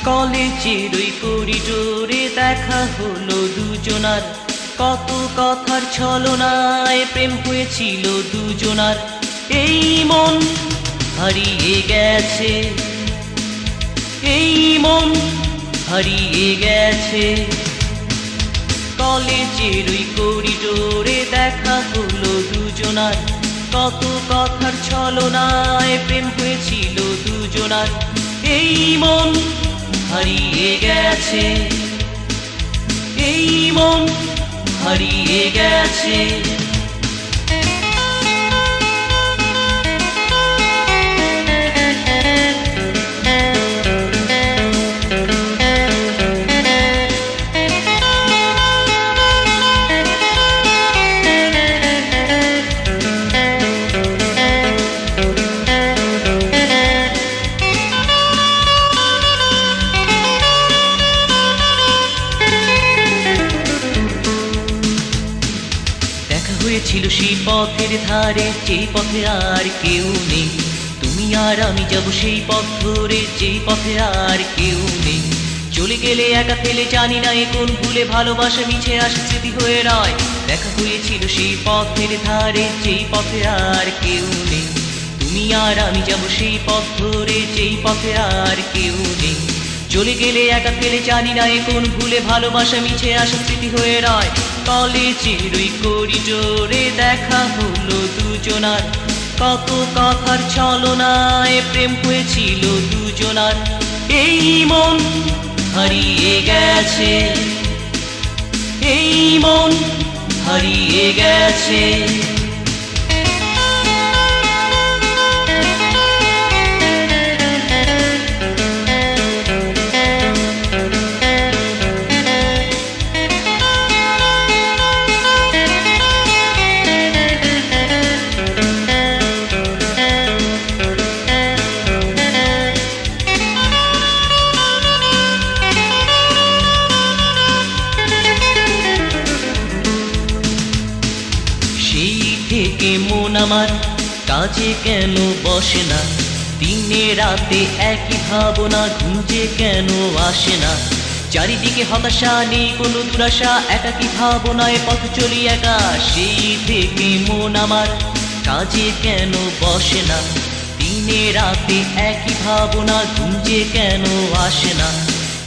কলেজের ওই করিডোরে দেখা হলো দুজনার, কত কথার ছলনায় প্রেম হয়েছিল দুজনার। এই মন হারিয়ে গেছে, এই মন হারিয়ে গেছে। কলেজের ওই করিডোরে দেখা হলো দুজনার, কত কথার ছলনায় প্রেম হয়েছিল দুজনার। এই মন হারিয়ে গেছে, এই মন হারিয়ে গেছে। হয়েছিল সেই পথের ধারে, যেই পথে আর কেউ নেই। তুমি আর আমি যাব সেই পথ ধরে, যেই পথে আর কেউ নেই। চলে গেলে একা ফেলে জানি না এ কোন ভুলে ভালোবাসা মিছে আসে স্মৃতি হয়ে রয়। দেখা হয়েছিল সেই পথের ধারে, যেই পথে আর কেউ নেই। তুমি আর আমি যাব সেই পথ ধরে, যেই পথে আর কেউ নেই। চলে গেলে একা ফেলে জানি না এ কোন ভুলে ভালোবাসা মিছে আসা স্মৃতি হয়ে রয়। কলেজের ওই করিডোরে দেখা হলো দুজনার, কত কথার ছলনায় প্রেম হয়েছিল দুজনার। এই মন হারিয়ে গেছে, এই মন হারিয়ে গেছে। মন আমার কাজে কেন বসে না, দিনে রাতে একই ভাবনা, ঘুমে কেন আসে না। চারিদিকে হতাশা, নেই কোনো দুরাশা, একাকী ভাবনায় পথ চলি একা। সেই থেকে মন আমার কাজে কেন বসে না, দিনে রাতে একই ভাবনা, ঘুমে কেন আসে না।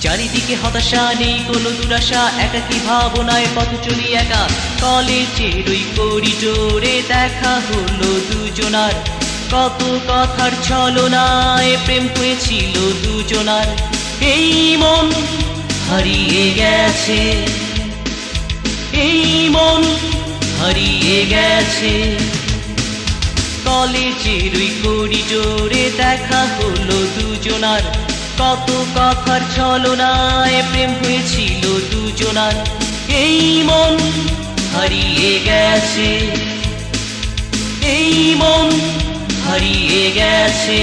চারিদিকে হতাশা, নেই কোনো দুরাশা, একাকী ভাবনায় পথ চলি একা। কলেজের ওই করিডোরে দেখা হলো দুজনার, কত কথার ছলনায় প্রেম হয়েছিল দুজনার। এই মন হারিয়ে গেছে, এই মন হারিয়ে গেছে। কলেজের ওই করিডোরে দেখা হলো দুজনার, কত কথার ছলনায় প্রেম হয়েছিল দুজনার। এই মন হারিয়ে গেছে, এই মন হারিয়ে গেছে।